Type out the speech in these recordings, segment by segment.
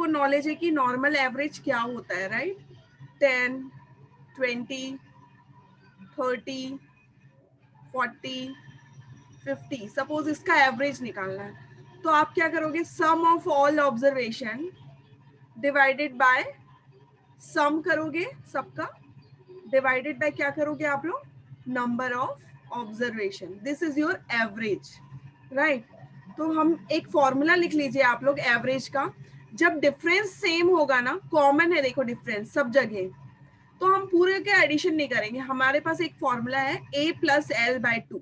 सबको नॉलेज है कि नॉर्मल एवरेज क्या होता है, राइट? 10, 20, 30, 40, 50, सपोज इसका एवरेज निकालना है, तो आप क्या करोगे? Sum of all observation divided by sum करोगे सबका, डिवाइडेड बाय क्या करोगे आप लोग? Number of observation, this is your average, right? तो हम एक फॉर्मूला लिख लीजिए आप लोग एवरेज का। जब डिफरेंस सेम होगा ना, कॉमन है देखो डिफरेंस सब जगह, तो हम पूरे के एडिशन नहीं करेंगे। हमारे पास एक फॉर्मूला है a प्लस एल बाय 2,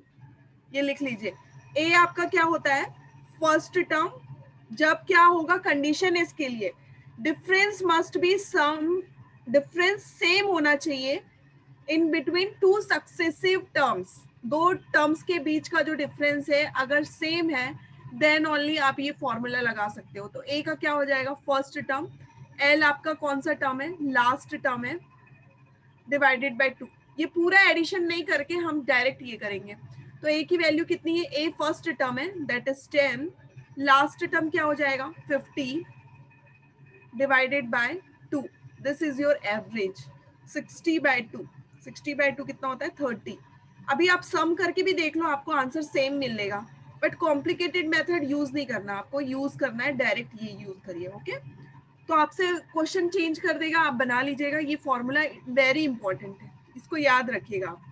ये लिख लीजिए। a आपका क्या होता है? First term. जब क्या होगा? कंडीशन इसके लिए difference must be same, difference same होना चाहिए in between two successive terms. दो टर्म्स के बीच का जो डिफरेंस है अगर सेम है देन ओनली आप ये फॉर्मूला लगा सकते हो। तो a का क्या हो जाएगा? First term. l आपका कौन सा टर्म है? लास्ट टर्म है, डिवाइडेड बाय 2। ये पूरा एडिशन नहीं करके हम डायरेक्ट ये करेंगे। तो a की वैल्यू कितनी है? a फर्स्ट टर्म है, दैट इज 10। लास्ट टर्म क्या हो जाएगा? 50 divided by 2, this is your average. 60 by 2, 60 by 2 कितना होता है? 30। अभी आप सम करके भी देख लो, आपको आंसर सेम मिलेगा, बट कॉम्प्लिकेटेड मेथड यूज नहीं करना, आपको यूज करना है डायरेक्ट ये यूज करिए, ओके? तो आपसे क्वेश्चन चेंज कर देगा, आप बना लीजिएगा। ये फॉर्मूला वेरी इंपॉर्टेंट है, इसको याद रखिएगा आप।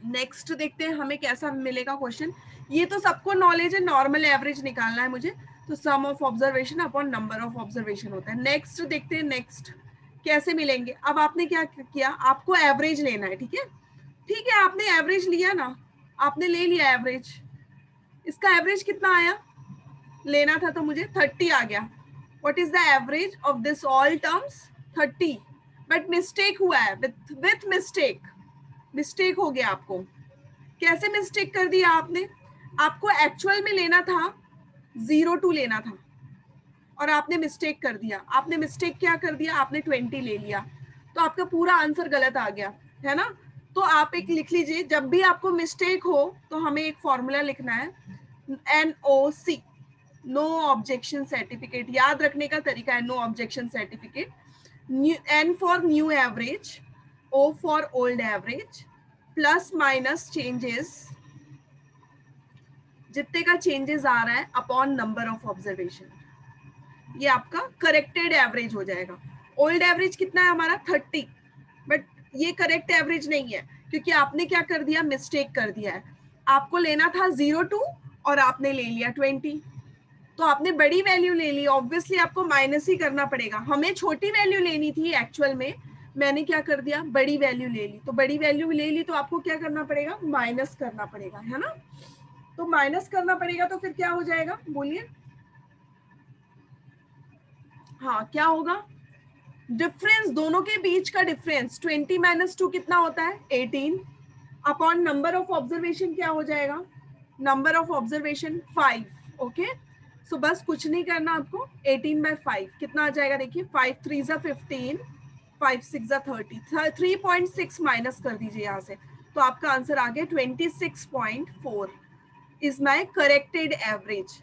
नेक्स्ट देखते हैं हमें कैसा मिलेगा क्वेश्चन। ये तो सबको नॉलेज है, नॉर्मल एवरेज निकालना है मुझे, तो sum of observation upon number of observation होता है। नेक्स्ट देखते हैं, नेक्स्ट कैसे मिलेंगे। अब आपने क्या किया? आपको एवरेज लेना है, ठीक है? ठीक है, आपने एवरेज लिया ना, आपने ले लिया एवरेज। इसका एवरेज कितना आया? लेना था तो मुझे 30 आ गया। What is the average of this all terms? 30। But mistake हुआ है, विथ मिस्टेक, मिस्टेक हो गया आपको। कैसे मिस्टेक कर दिया आपने? आपको एक्चुअल में लेना था 0.2 लेना था और आपने मिस्टेक कर दिया। आपने मिस्टेक क्या कर दिया? आपने 20 ले लिया, तो आपका पूरा आंसर गलत आ गया, है ना? तो आप एक लिख लीजिए, जब भी आपको मिस्टेक हो तो हमें एक फॉर्मूला लिखना है, NOC, नो ऑब्जेक्शन सर्टिफिकेट। याद रखने का तरीका है no objection certificate. N for new average, O for old average, plus minus changes, जितने का चेंजेस आ रहा है अपॉन नंबर ऑफ ऑब्जर्वेशन, ये आपका करेक्टेड एवरेज हो जाएगा। ओल्ड एवरेज कितना है हमारा? 30, बट ये करेक्ट एवरेज नहीं है क्योंकि आपने क्या कर दिया? मिस्टेक कर दिया है। आपको लेना था 0.2 और आपने ले लिया 20, तो आपने बड़ी वैल्यू ले ली, ऑब्वियसली आपको माइनस ही करना पड़ेगा। हमें छोटी वैल्यू लेनी थी एक्चुअल में, मैंने क्या कर दिया? बड़ी वैल्यू ले ली। तो बड़ी वैल्यू ले ली तो आपको क्या करना पड़ेगा? माइनस करना पड़ेगा, है ना? तो माइनस करना पड़ेगा तो फिर क्या हो जाएगा? बोलिए। हाँ, क्या होगा? डिफरेंस, दोनों के बीच का डिफरेंस 20 माइनस 2 कितना होता है? 18 अपॉन नंबर ऑफ ऑब्जर्वेशन क्या हो जाएगा? Number of observation 5, okay? So बस कुछ नहीं करना आपको, 18 बाय 5 कितना आ जाएगा? देखिए 5 3 जा 15, 5 6 जा 30, 3.6 माइनस कर दीजिए यहाँ से, तो आपका आंसर आ गया 26.4 इज माई करेक्टेड एवरेज।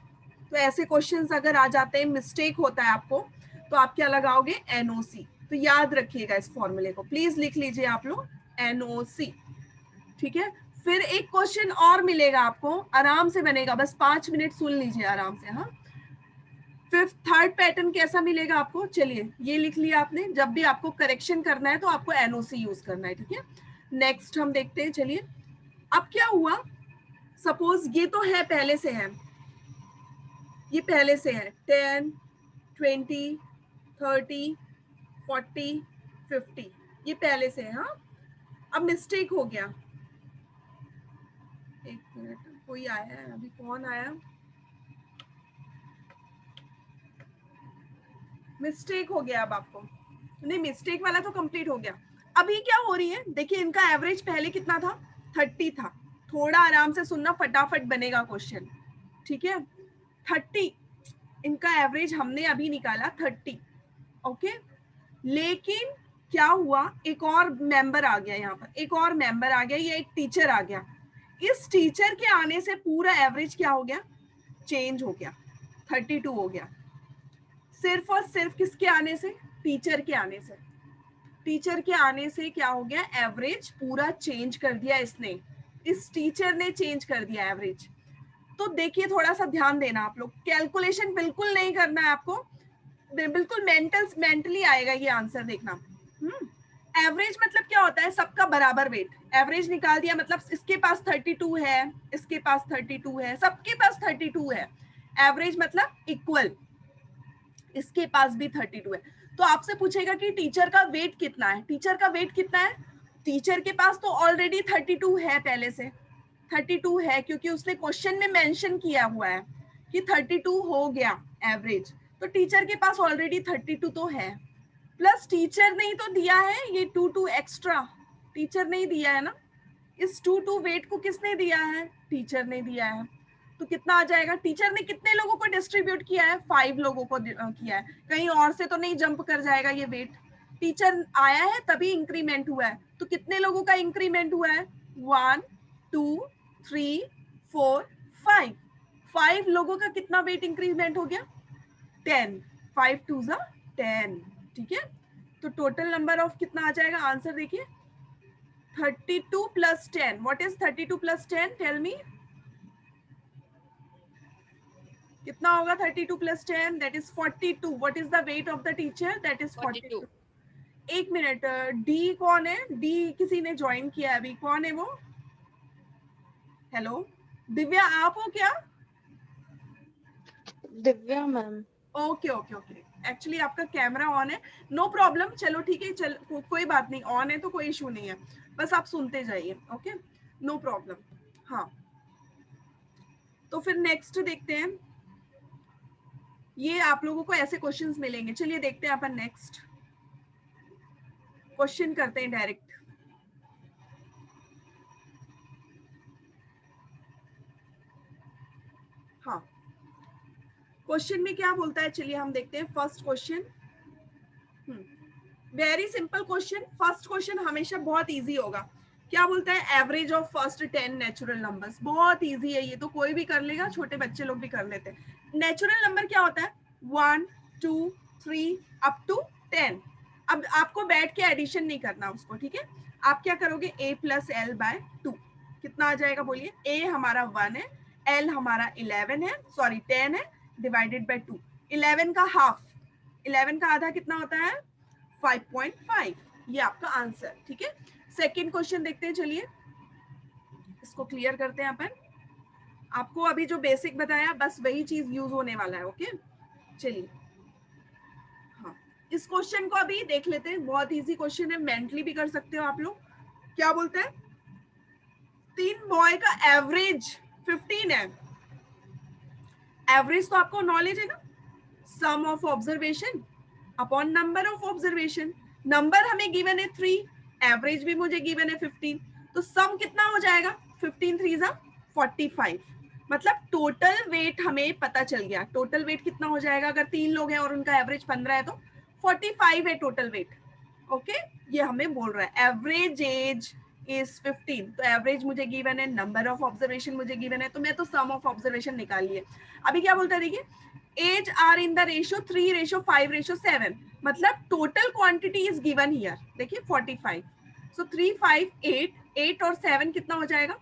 तो ऐसे क्वेश्चंस अगर आ जाते हैं, मिस्टेक होता है आपको, तो आप क्या लगाओगे? NOC। तो याद रखिएगा इस फॉर्मूले को, प्लीज लिख लीजिए आप लोग NOC, ठीक है? फिर एक क्वेश्चन और मिलेगा आपको, आराम से बनेगा, बस 5 मिनट सुन लीजिए आराम से। हाँ, फिफ्थ थर्ड पैटर्न कैसा मिलेगा आपको? चलिए ये लिख लिया आपने, जब भी आपको करेक्शन करना है तो आपको NOC यूज करना है, ठीक है? नेक्स्ट हम देखते हैं, चलिए। अब क्या हुआ? सपोज ये तो है, पहले से है, ये पहले से है 10, 20, 30, 40, 50, ये पहले से है। हाँ, अब मिस्टेक हो गया, एक मिनट, कोई आया है अभी, कौन आया? मिस्टेक हो गया। अब आपको नहीं, मिस्टेक वाला तो कंप्लीट हो गया। अभी क्या हो रही है? देखिए इनका एवरेज पहले कितना था? 30 था। थोड़ा आराम से सुनना, फटाफट बनेगा क्वेश्चन, ठीक है? 30 इनका एवरेज हमने अभी निकाला, 30, ओके? लेकिन क्या हुआ? एक और मेंबर आ गया, यहाँ पर एक और मेंबर आ गया, ये एक टीचर आ गया। इस टीचर के आने से पूरा एवरेज क्या हो गया? चेंज हो गया, 32 हो गया। सिर्फ और सिर्फ किसके आने से, टीचर के आने से। टीचर के आने से क्या हो गया, एवरेज पूरा चेंज कर दिया इसने, इस टीचर ने चेंज कर दिया एवरेज। तो देखिए थोड़ा सा ध्यान देना आप लोग, कैलकुलेशन बिल्कुल नहीं करना है आपको, बिल्कुल मेंटली आएगा ये आंसर, देखना। एवरेज मतलब क्या होता है, सबका बराबर वेट। एवरेज निकाल दिया मतलब इसके पास 32 है, इसके पास 32 है, सबके पास 32 है। एवरेज मतलब इक्वल, इसके पास भी 32 है। तो आपसे पूछेगा कि टीचर का वेट कितना है, टीचर का वेट कितना है, टीचर के पास तो ऑलरेडी 32 है, पहले से 32 है, क्योंकि उसने क्वेश्चन में मेंशन किया हुआ है कि 32 हो गया एवरेज, तो टीचर के पास ऑलरेडी 32 तो है। प्लस टीचर ने ही तो दिया है ये 2 एक्स्ट्रा, टीचर ने ही दिया है ना, इस 2 वेट को किसने दिया है, टीचर ने दिया है। तो कितना आ जाएगा, टीचर ने कितने लोगों को डिस्ट्रीब्यूट किया है, 5 लोगों को किया है, कहीं और से तो नहीं जंप कर जाएगा ये वेट। टीचर आया है तभी इंक्रीमेंट हुआ है, तो कितने लोगों का इंक्रीमेंट हुआ है, 1 2 3 4 5, 5 लोगों का कितना वेट इंक्रीमेंट हो गया, 10, 5 2 10, ठीक है। तो टोटल नंबर ऑफ कितना आ जाएगा, आंसर देखिए 32 plus 10. What is 32 plus 10? Tell me. कितना होगा 32 plus 10? That is 42. What is the weight of the teacher? That is 42. एक मिनट, डी कौन है, डी किसी ने ज्वाइन किया है अभी, कौन है वो, हेलो दिव्या आप हो क्या, Divya ma'am. Okay okay okay, actually आपका कैमरा ऑन है, नो प्रॉब्लम, चलो ठीक है, चल कोई बात नहीं, ऑन है तो कोई इशू नहीं है, बस आप सुनते जाइए, ओके नो प्रॉब्लम। हाँ तो फिर नेक्स्ट देखते हैं, ये आप लोगों को ऐसे क्वेश्चंस मिलेंगे, चलिए देखते हैं अपन नेक्स्ट क्वेश्चन करते हैं डायरेक्ट। हाँ क्वेश्चन में क्या बोलता है, चलिए हम देखते हैं first question. Very simple question, first question हमेशा बहुत इजी होगा। क्या बोलता है, average of first 10 natural numbers, बहुत इजी है ये तो, कोई भी कर लेगा, छोटे बच्चे लोग भी कर लेते हैं। नेचुरल नंबर क्या होता है, 1 2 3 अप टू 10। अब आपको बैठ के एडिशन नहीं करना उसको, ठीक है, आप क्या करोगे, a प्लस एल बाय 2, कितना आ जाएगा बोलिए, a हमारा 1 है, l हमारा 11 है, सॉरी 10 है, डिवाइडेड बाय 2, 11 का हाफ, 11 का आधा कितना होता है 5.5, ये आपका आंसर, ठीक है। सेकंड क्वेश्चन देखते हैं, चलिए इसको क्लियर करते हैं अपन, आपको अभी जो बेसिक बताया बस वही चीज यूज होने वाला है, ओके चलिए। हाँ इस क्वेश्चन को अभी देख लेते हैं, बहुत इजी क्वेश्चन है, मेंटली भी कर सकते हो आप लोग। क्या बोलते हैं, 3 बॉय का एवरेज 15 है, एवरेज तो आपको नॉलेज है ना, sum of observation upon number of observation, number हमें गिवन है 3, एवरेज भी मुझे गिवन है 15, तो सम कितना हो जाएगा, 15 3 45, मतलब टोटल वेट हमें पता चल गया, टोटल वेट कितना हो जाएगा, अगर 3 लोग हैं और उनका एवरेज 15 है तो 45 है टोटल वेट, ओके ये हमें बोल रहा है एवरेज एज इज 15, तो एवरेज मुझे गिवन है, नंबर ऑफ ऑब्जर्वेशन मुझे गिवन है, तो मैं तो सम ऑफ ऑब्जर्वेशन निकाल लिए। अभी क्या बोलता है देखिए, age are in the ratio 3:5:7, मतलब total quantity is given here, देखिए 45, सो 3 5 8 और 7 कितना हो जाएगा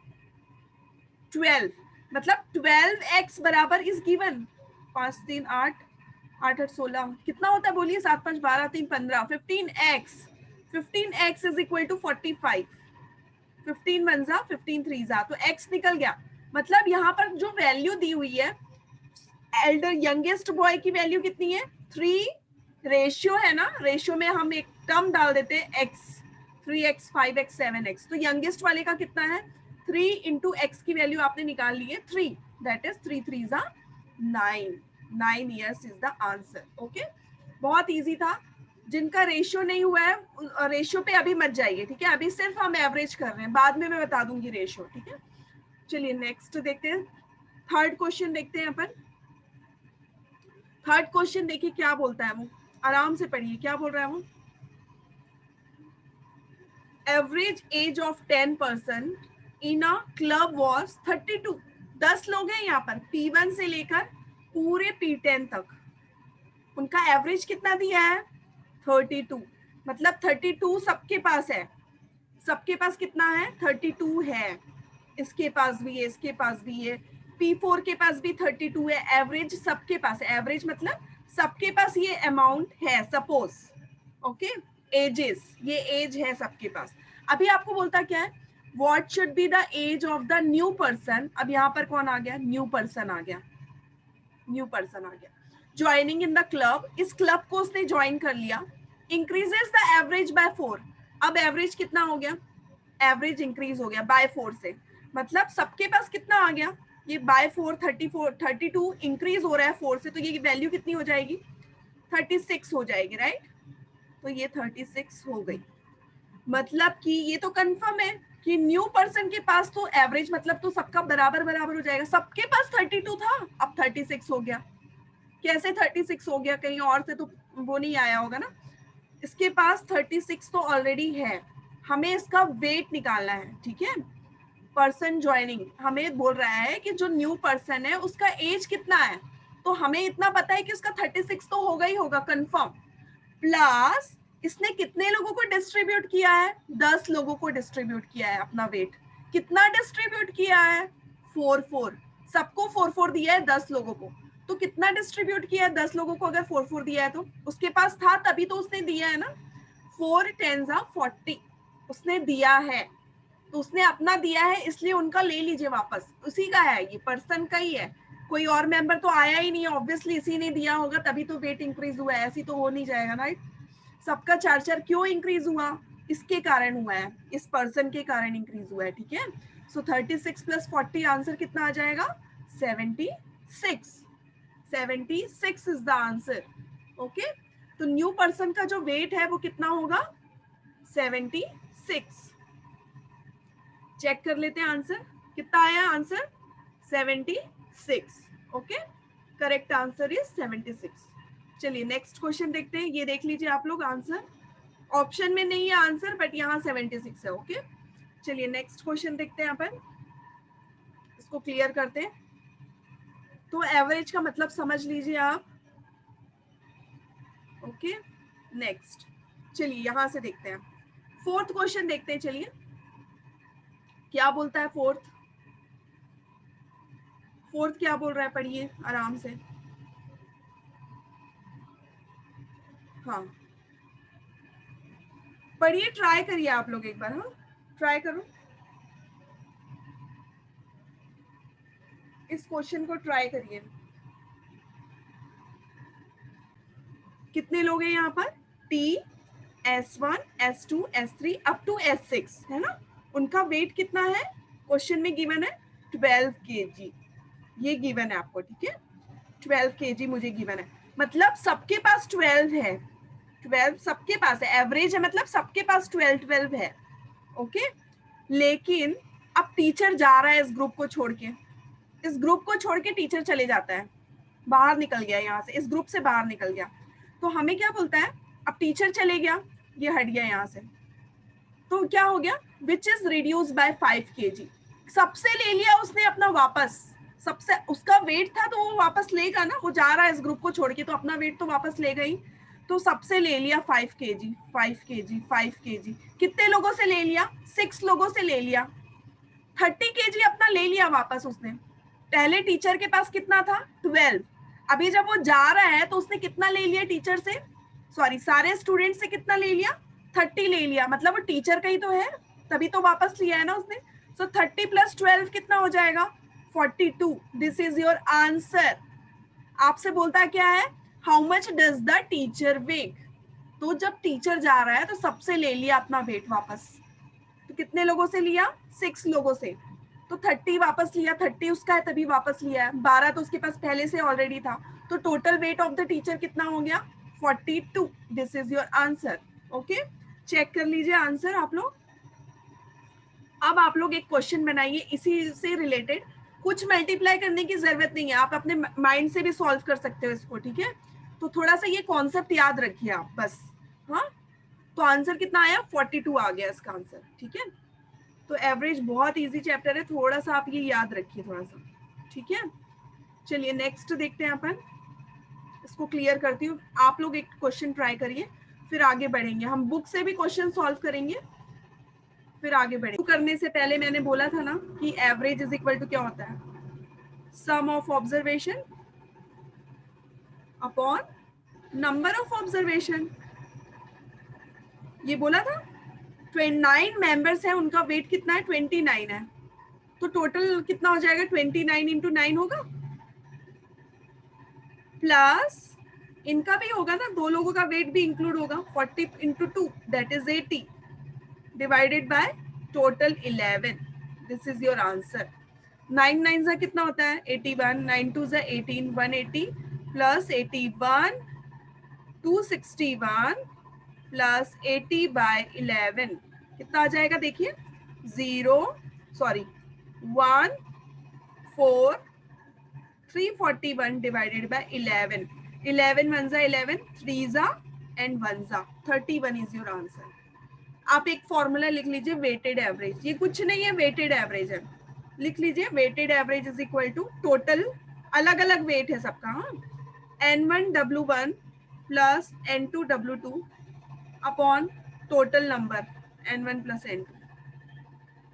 12, मतलब 12x बराबर इज गिवन, 5 3 8 8 8 16 कितना होता है बोलिए, 7 5 12 3 15, 15x, 15x is equal to 45, 15 1 15 3 तो x निकल गया, मतलब यहाँ पर जो वैल्यू दी हुई है एल्डर यंगेस्ट बॉय की वैल्यू कितनी है 3, रेशियो है ना, रेशियो में हम एक टर्म डाल देते हैं x, 3x 5x 7x, तो यंगेस्ट वाले का कितना है 3 इंटू एक्स की वैल्यू आपने निकाल ली है 3, that is 3 3 9 years is the answer, okay बहुत इजी था। जिनका रेशियो नहीं हुआ है रेशियो पे अभी मत जाइए, ठीक है, अभी सिर्फ हम एवरेज कर रहे हैं, बाद में मैं बता दूंगी रेशियो, ठीक है। चलिए नेक्स्ट देखते हैं, थर्ड क्वेश्चन देखते हैं अपन। थर्ड क्वेश्चन देखिए क्या बोलता है वो, आराम से पढ़िए क्या बोल रहा है वो, average age of 10% in a club was 32, 10 लोग हैं यहाँ पर P1 से लेकर पूरे P10 तक, उनका एवरेज कितना दिया है 32, मतलब 32 सबके पास है, सबके पास कितना है 32 है, इसके पास भी है, इसके पास भी है, P4 के पास भी 32 है, एवरेज सबके पास है, एवरेज मतलब सबके पास ये अमाउंट है सपोज, ओके। एजेस, ये एज है सबके पास। अभी आपको बोलता क्या है, what should be the age of the new person. अब यहाँ पर कौन आ गया, न्यू पर्सन आ गया, न्यू पर्सन आ गया। ज्वाइनिंग इन द क्लब, इस क्लब को उसने ज्वाइन कर लिया, इंक्रीजेस द एवरेज बाय 4। अब एवरेज कितना हो गया, एवरेज इंक्रीज हो गया बाय 4 से, मतलब सबके पास कितना आ गया, ये बाय 4 32 इंक्रीज हो रहा है 4 से, तो ये वैल्यू कितनी हो जाएगी 36 हो जाएगी, राइट। तो ये 36 हो गई, मतलब कि ये तो कंफर्म है कि न्यू पर्सन के पास तो एवरेज मतलब तो सबका बराबर बराबर हो जाएगा, सबके पास 32 था, अब 36 हो गया। कैसे 36 हो गया, कहीं और से तो वो नहीं आया होगा ना, इसके पास 36 तो ऑलरेडी है, हमें इसका वेट निकालना है, ठीक है। पर्सन ज्वाइनिंग हमें बोल रहा है कि जो न्यू पर्सन है उसका एज कितना है, तो हमें इतना पता है कि उसका 36 तो होगा ही होगा कंफर्म, प्लस इसने कितने लोगों को डिस्ट्रीब्यूट किया है, 10 लोगों को डिस्ट्रीब्यूट किया है अपना वेट। कितना डिस्ट्रीब्यूट किया है 4 सबको 4 दिया है 10 लोगों को, तो कितना डिस्ट्रीब्यूट किया है 10 लोगों को, अगर 4 दिया है तो उसके पास था तभी तो उसने दिया है ना, 4 10 40 उसने दिया है, तो उसने अपना दिया है इसलिए उनका ले लीजिए वापस, उसी का है, ये पर्सन का ही है, कोई और मेंबर तो आया ही नहीं है, ऑब्वियसली इसी ने दिया होगा तभी तो वेट इंक्रीज हुआ है, ऐसी तो हो नहीं जाएगा, राइट। सबका 4 क्यों इंक्रीज हुआ, इसके कारण हुआ है, इस पर्सन के कारण इंक्रीज हुआ है, ठीक है। सो 36 + 40 आंसर कितना आ जाएगा 76, 76 इज द आंसर, ओके। तो न्यू पर्सन का जो वेट है वो कितना होगा 76। चेक कर लेते हैं आंसर कितना आया, answer 76, okay. Correct answer is 76। चलिए नेक्स्ट क्वेश्चन देखते हैं, ये देख लीजिए आप लोग, आंसर ऑप्शन में नहीं है आंसर, बट यहाँ 76 है, ओके। चलिए नेक्स्ट क्वेश्चन देखते हैं अपन, इसको क्लियर करते हैं। तो एवरेज का मतलब समझ लीजिए आप, ओके। नेक्स्ट चलिए यहां से देखते हैं, फोर्थ क्वेश्चन देखते हैं, चलिए क्या बोलता है फोर्थ, फोर्थ क्या बोल रहा है, पढ़िए आराम से, हाँ पढ़िए, ट्राई करिए आप लोग एक बार, हाँ ट्राई करो, इस क्वेश्चन को ट्राई करिए। कितने लोग हैं यहाँ पर, T S1 S2 S3 up to S6 है ना, उनका वेट कितना है, क्वेश्चन में गिवन है 12 kg, ये गिवन है आपको, ठीक है 12 kg मुझे गिवन है, मतलब सबके पास 12 है, 12 सबके पास है, एवरेज है मतलब सबके पास 12 है, ओके। लेकिन अब टीचर जा रहा है इस ग्रुप को छोड़ के, इस ग्रुप को छोड़ के टीचर चले जाता है, बाहर निकल गया यहाँ से, इस ग्रुप से बाहर निकल गया, तो हमें क्या बोलता है, अब टीचर चले गया, ये हट गया यहाँ से, तो क्या हो गया, which is reduce by 5 kg, सबसे ले लिया उसने अपना वापस, सबसे उसका वेट था तो वो वापस लेगा ना, वो जा रहा है इस ग्रुप को छोड़ के तो अपना वेट तो वापस लेगा ही, तो सबसे ले लिया 5 kg 5 kg 5 kg, कितने लोगों से ले लिया 6 लोगों से ले लिया, 30 kg अपना ले लिया वापस उसने, पहले टीचर के पास कितना था 12, अभी जब वो जा रहा है तो उसने कितना ले लिया टीचर से, सॉरी सारे स्टूडेंट से कितना ले लिया 30 ले लिया, मतलब वो टीचर का ही तो है तभी तो वापस लिया है ना उसने, सो 30 + 12 कितना हो जाएगा 42, दिस इज योर आंसर। आपसे बोलता है क्या है, how much does the teacher weight, तो जब टीचर जा रहा है तो सबसे ले लिया अपना वेट वापस, तो कितने लोगों से लिया 6 लोगों से, तो 30 वापस लिया, 30 उसका है तभी वापस लिया है, 12 तो उसके पास पहले से ऑलरेडी था, तो total weight of the teacher कितना हो गया 42, this is your answer, okay. Check कर लीजिए आंसर आप लोग। अब आप लोग एक क्वेश्चन बनाइए इसी से रिलेटेड, कुछ मल्टीप्लाई करने की जरूरत नहीं है, आप अपने माइंड से भी सॉल्व कर सकते हो इसको, ठीक है। तो थोड़ा सा ये कॉन्सेप्ट याद रखिए आप बस, हाँ। तो आंसर कितना आया 42 आ गया इसका आंसर, ठीक है। तो एवरेज बहुत इजी चैप्टर है, थोड़ा सा आप ये याद रखिए थोड़ा सा, ठीक है। चलिए नेक्स्ट देखते हैं अपन, इसको क्लियर करती हूँ, आप लोग एक क्वेश्चन ट्राई करिए, फिर आगे बढ़ेंगे। हम बुक से भी क्वेश्चन सॉल्व करेंगे, फिर आगे बढ़ेंगे। करने से पहले मैंने बोला था ना कि एवरेज इज इक्वल टू क्या होता है, sum of observation upon number of observation. ये बोला था 29 मेंबर्स है, उनका वेट कितना है 29 है, तो टोटल कितना हो जाएगा 29 इंटू 9 होगा, प्लस इनका भी होगा ना, दो लोगों का वेट भी इंक्लूड होगा, 40 into 2 that is 80 divided by total 11। This is your answer. 9 9 से कितना होता है 81, 9 2 से 18, 180 प्लस 81 261 प्लस 80 बाय 11 कितना आ जाएगा देखिए, 0 सॉरी 1 4 341 डिवाइडेड बाय 11, 11 1 जा 11, 3 जा एंड 1 जा 31 इज योर आंसर। आप एक फॉर्मूला लिख लीजिए वेटेड एवरेज, ये कुछ नहीं है, वेटेड एवरेज है, लिख लीजिए weighted average is equal to total, अलग अलग वेट है सबका, हाँ, N1 W1 plus N2 W2 upon total number N1 plus N2,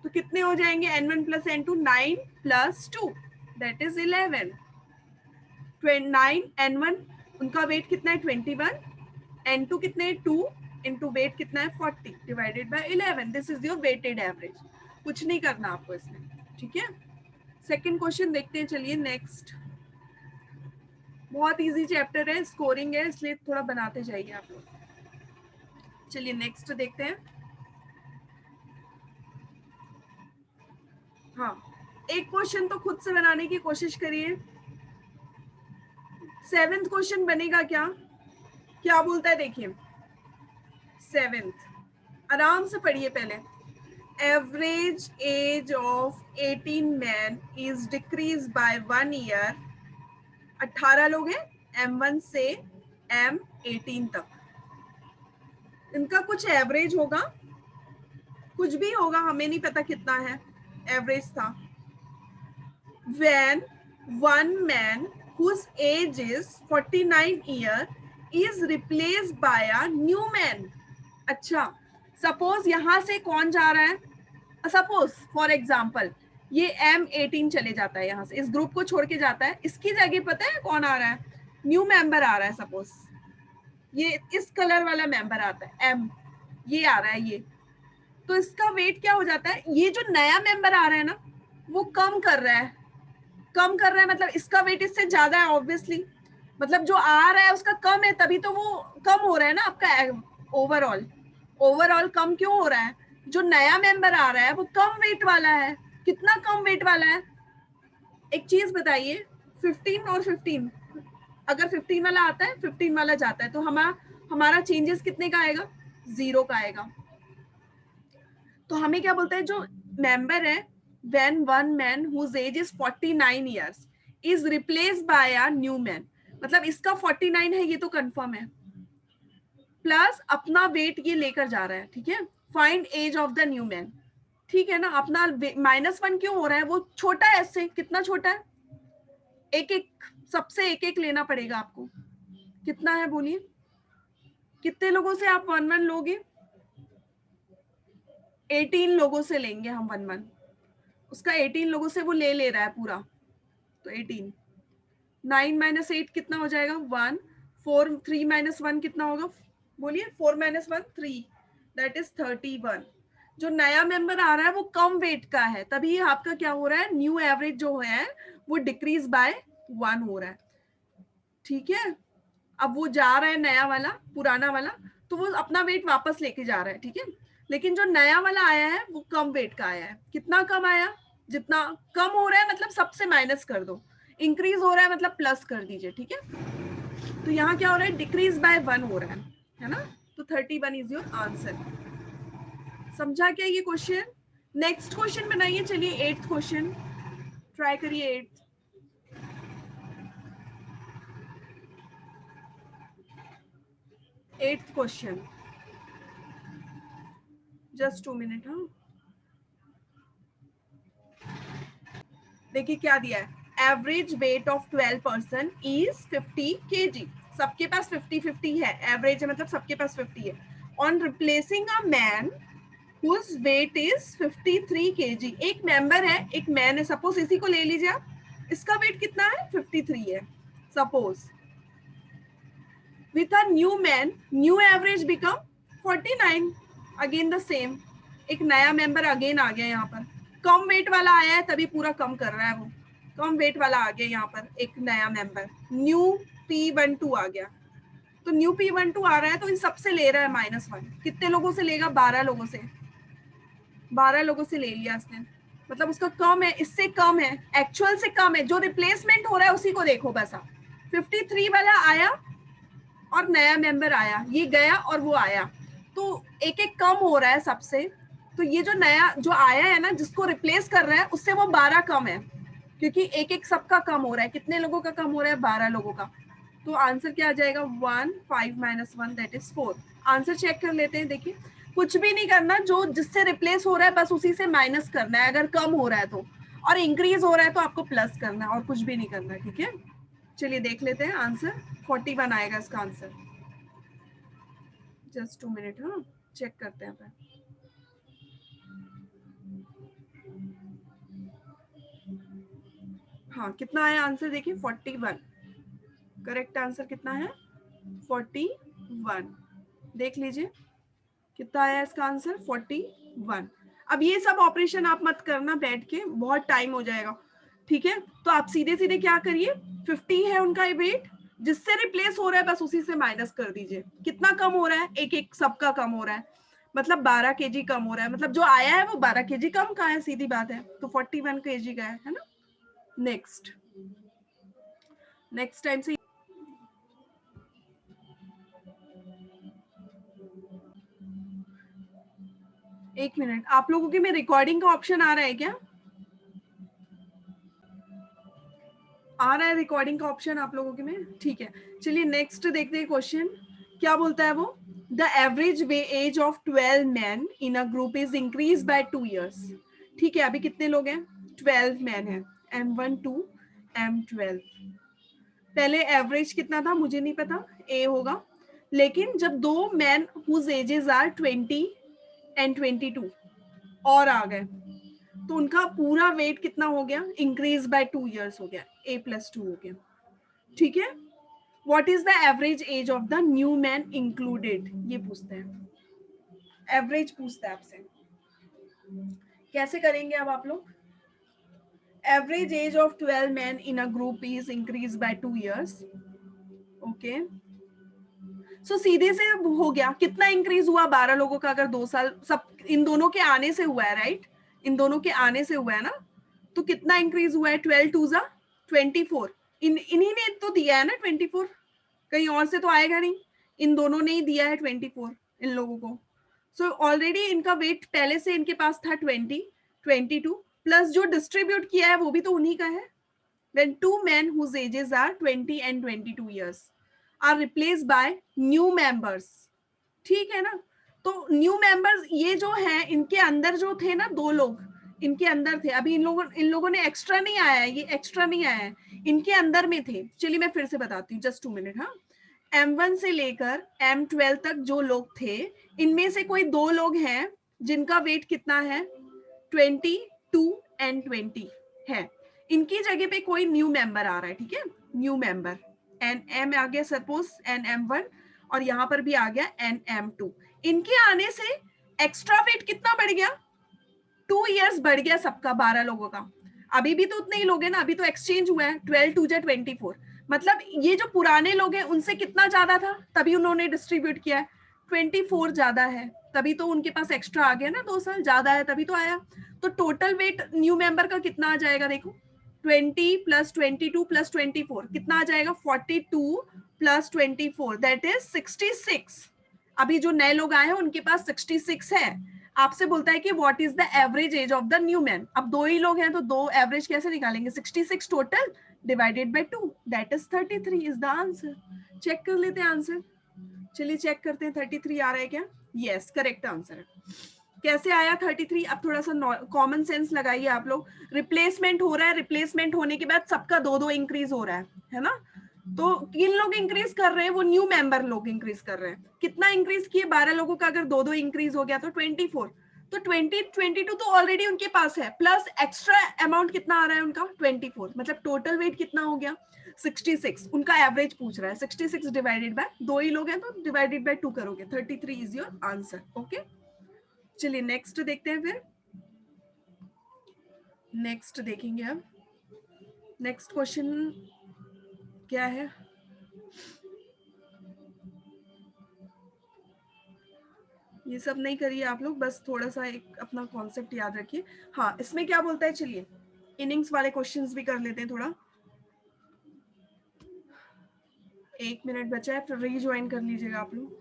तो कितने हो जाएंगे N1 plus N2, 9 plus 2 that is 11, 9 N1 उनका वेट कितना है 21, N2 कितने है 2 इंटू वेट कितना है 40 divided by 11, this is your weighted average. कुछ नहीं करना आपको इसमें, ठीक है। सेकंड क्वेश्चन देखते हैं, चलिए नेक्स्ट। बहुत इजी चैप्टर है, स्कोरिंग है, इसलिए थोड़ा बनाते जाइए आप लोग। चलिए नेक्स्ट देखते हैं। हाँ, एक क्वेश्चन तो खुद से बनाने की कोशिश करिए। 7th क्वेश्चन बनेगा क्या, क्या बोलता है देखिए, 7th आराम से पढ़िए पहले। Average age of 18 man is decrease by 1 year. 18 लोग हैं M1 से M18 तक, इनका कुछ एवरेज होगा, कुछ भी होगा, हमें नहीं पता कितना है, एवरेज था। when one man whose age is 49 year is replaced by a new man। अच्छा, सपोज यहां से कौन जा रहा है, सपोज फॉर एग्जाम्पल ये M18 चले जाता है, यहां से इस ग्रुप को छोड़ के जाता है, इसकी जगह पता है कौन आ रहा है, न्यू मेंबर आ रहा है। सपोज ये इस कलर वाला मेंबर आता है M, ये आ रहा है ये, तो इसका वेट क्या हो जाता है, ये जो नया मेंबर आ रहा है ना वो कम कर रहा है, कम कर रहा है मतलब इसका वेट इससे ज्यादा है ऑब्वियसली, मतलब जो आ रहा है उसका कम है, तभी तो वो कम हो रहा है ना आपका ओवरऑल। ओवरऑल कम क्यों हो रहा है, जो नया मेंबर आ रहा है वो कम वेट वाला है। कितना कम वेट वाला है, एक चीज बताइए, 15 और 15, अगर 15 वाला आता है 15 वाला जाता है, तो हमारा चेंजेस कितने का आएगा, 0 का आएगा। तो हमें क्या बोलता है, जो मेंबर है when one man whose age is 49 years is replaced by a new man, मतलब इसका 49 है ये तो कंफर्म है, प्लस अपना वेट ये लेकर जा रहा है, ठीक है। Find age of the new man, ठीक है ना, अपना -1 क्यों हो रहा है, वो छोटा है इससे, कितना छोटा है, एक एक सबसे एक एक लेना पड़ेगा आपको, कितना है बोलिए, कितने लोगों से आप 1 1 लोगे, 18 लोगों से लेंगे हम 1 1, उसका 18 लोगों से वो ले रहा है पूरा, तो 18, 9 - 8 कितना हो जाएगा 1, 4 3 - 1 कितना होगा, बोलिए 4 - 1 3, दैट इज 31। जो नया मेंबर आ रहा है वो कम वेट का है, तभी आपका क्या हो रहा है, न्यू एवरेज जो है वो डिक्रीज बाय 1 हो रहा है, ठीक है। अब वो जा रहा है नया वाला, पुराना वाला, तो वो अपना वेट वापस लेके जा रहा है, ठीक है। लेकिन जो नया वाला आया है वो कम वेट का आया है, कितना कम आया, जितना कम हो रहा है मतलब सबसे माइनस कर दो, इंक्रीज हो रहा है मतलब प्लस कर दीजिए, ठीक है। तो यहाँ क्या हो रहा है, डिक्रीज बाय 1 हो रहा है ना, तो 31 इज योर आंसर। समझा क्या ये क्वेश्चन। नेक्स्ट क्वेश्चन बनाइए, चलिए 8th क्वेश्चन ट्राई करिए। 8th question, just 2 minute. हाँ, देखिए क्या दिया है, average weight of 12 person is 50 kg, सबके पास 50-50 है, एवरेज है मतलब सबके पास 50 है. On replacing a man whose weight is 53 kg. एक मेंबर है, एक मैन है, सपोज इसी को ले लीजिए आप, इसका वेट कितना है 53 है suppose. with a new man new average become 49. Again the same, एक नया मेंबर अगेन आ गया यहाँ पर, कम वेट वाला आया है तभी पूरा कम कर रहा है वो, कम वेट वाला आ गया यहाँ पर एक नया मेंबर, न्यू P12 आ गया. तो न्यू P12 आ रहा है तो इन सबसे ले रहा है -1. कितने लोगों से लेगा? 12 लोगों से, 12 लोगों से ले लिया इसने, मतलब उसका कम है, इससे कम है, एक्चुअल से कम है, जो रिप्लेसमेंट हो रहा है उसी को देखो बस आप. 53 वाला आया और नया मेंबर आया, ये गया और वो आया, तो एक एक कम हो रहा है सबसे. तो ये जो नया जो आया है ना, जिसको रिप्लेस कर रहा है, उससे वो 12 कम है, क्योंकि एक एक सबका कम हो रहा है. कितने लोगों का कम हो रहा है? 12 लोगों का. तो आंसर क्या आ जाएगा? 1 5 - 1 दैट इज 4. आंसर चेक कर लेते हैं. देखिए कुछ भी नहीं करना, जो जिससे रिप्लेस हो रहा है बस उसी से माइनस करना है, अगर कम हो रहा है तो, और इंक्रीज हो रहा है तो आपको प्लस करना है, और कुछ भी नहीं करना. ठीक है, चलिए देख लेते हैं आंसर. 41 आएगा इसका आंसर. जस्ट 2 मिनट, हाँ चेक करते हैं अपन. हाँ कितना आया आंसर? देखिए 41. करेक्ट आंसर कितना है? 41. देख लीजिए कितना आया इसका आंसर, 41. अब ये सब ऑपरेशन आप मत करना बैठ के, बहुत टाइम हो जाएगा. ठीक है, तो आप सीधे सीधे क्या करिए, 50 है उनका वेट, जिससे रिप्लेस हो रहा है बस उसी से माइनस कर दीजिए. कितना कम हो रहा है? एक एक सबका कम हो रहा है, मतलब 12 kg कम हो रहा है, मतलब जो आया है वो 12 kg कम का है, सीधी बात है. तो 41 kg का है ना. नेक्स्ट टाइम से एक मिनट, आप लोगों के में रिकॉर्डिंग का ऑप्शन आ रहा है क्या? आ रहा है रिकॉर्डिंग का ऑप्शन आप लोगों के में? ठीक है, चलिए नेक्स्ट देखते हैं क्वेश्चन. क्या बोलता है वो? The average age of 12 man in a group is increase by 2 years. ठीक है, अभी कितने लोग हैं? 12 मैन है, M1 2 M12. पहले एवरेज कितना था मुझे नहीं पता, ए होगा. लेकिन जब दो man whose ages are 20 and 22 और आ गए, तो उनका पूरा वेट कितना हो गया? इंक्रीज बाय 2 years हो गया, A+2 हो गया. ठीक है, what is the average age of the new man included, ये पूछते हैं, एवरेज पूछता है आपसे. कैसे करेंगे अब आप लोग? Average age of 12 man in a group is increase by 2 years. Okay, so सीधे से हो गया. कितना इंक्रीज हुआ? 12 लोगों का, अगर 2 साल सब इन दोनों के आने से हुआ है, राइट, इन दोनों के आने से हुआ है ना, तो कितना इंक्रीज हुआ है? 12 2 जा 24. इन्हीं ने तो दिया है ना 24, कहीं और से तो आएगा नहीं, इन दोनों ने ही दिया है 24 इन लोगों को. सो ऑलरेडी इनका वेट पहले से इनके पास था 20 22, प्लस जो डिस्ट्रीब्यूट किया है वो भी तो उन्हीं का है. when two men whose ages are 20 and 22 years are replaced by new members. ठीक है ना, तो न्यू मेंबर्स ये जो है, इनके अंदर जो थे ना, 2 लोग इनके अंदर थे, अभी इन लोगों ने एक्स्ट्रा नहीं आया है, ये एक्स्ट्रा नहीं आया है, इनके अंदर में थे. चलिए मैं फिर से बताती हूँ, जस्ट 2 मिनट. हाँ, M1 से लेकर M12 तक जो लोग थे, इनमें से कोई 2 लोग हैं जिनका वेट कितना है? 22 and 20 है. इनकी जगह पे कोई न्यू मेंबर आ रहा है. ठीक है, न्यू मेंबर NM आ गया सपोज, NM1, और यहाँ पर भी आ गया NM2. इनके आने से एक्स्ट्रा वेट कितना बढ़ गया? 2 years बढ़ गया सबका, 12 लोगों का. अभी भी तो उतने ही लोग हैं ना, अभी तो एक्सचेंज हुआ है. 12 2 जा 24, मतलब ये जो पुराने लोग हैं उनसे कितना ज्यादा था, तभी उन्होंने डिस्ट्रीब्यूट किया है. 24 ज्यादा है, तभी तो उनके पास एक्स्ट्रा आ गया ना, 2 साल ज्यादा है तभी तो आया. तो टोटल वेट न्यू मेंबर का कितना आ जाएगा? देखो 20 + 22 + 24 कितना आ जाएगा? 42 + 24 दैट इज 66. अभी जो नए लोग आए हैं उनके पास 66 है. आपसे बोलता है कि what is the average age of the new man. अब 2 ही लोग हैं तो 2 एवरेज कैसे निकालेंगे? 66 total divided by 2 that is 33 is the answer. Check कर लेते हैं आंसर. चलिए चेक करते हैं 33 आ रहा है क्या? यस, करेक्ट आंसर है. कैसे आया 33? अब थोड़ा सा कॉमन सेंस लगाइए आप लोग. रिप्लेसमेंट हो रहा है, रिप्लेसमेंट होने के बाद सबका 2 2 इंक्रीज हो रहा है ना, तो किन लोग इंक्रीज कर रहे हैं, वो न्यू मेंबर लोग इंक्रीज कर रहे हैं. कितना इंक्रीज किए, 12 लोगों का अगर दो दो इंक्रीज हो गया तो 24. तो 22 तो ऑलरेडी उनके पास है, प्लस एक्स्ट्रा अमाउंट कितना आ रहा है उनका 24, मतलब टोटल वेट कितना हो गया 66. उनका एवरेज पूछ रहा है. 66 डिवाइडेड बाय, दो ही लोग हैं तो डिवाइडेड बाय 2 करोगे, 33 इज योर आंसर. ओके, चलिए नेक्स्ट देखते हैं. फिर नेक्स्ट देखेंगे अब. नेक्स्ट क्वेश्चन क्या है. ये सब नहीं करिए आप लोग, बस थोड़ा सा एक अपना कॉन्सेप्ट याद रखिए. हाँ, इसमें क्या बोलता है, चलिए इनिंग्स वाले क्वेश्चंस भी कर लेते हैं थोड़ा. 1 मिनट बचा है, फिर रीज्वाइन कर लीजिएगा आप लोग.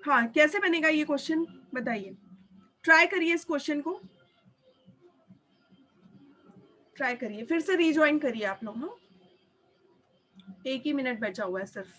हाँ, कैसे बनेगा ये क्वेश्चन बताइए. ट्राई करिए इस क्वेश्चन को, ट्राई करिए, फिर से रीज्वाइन करिए आप लोग. हाँ, 1 ही मिनट बचा हुआ है सिर्फ.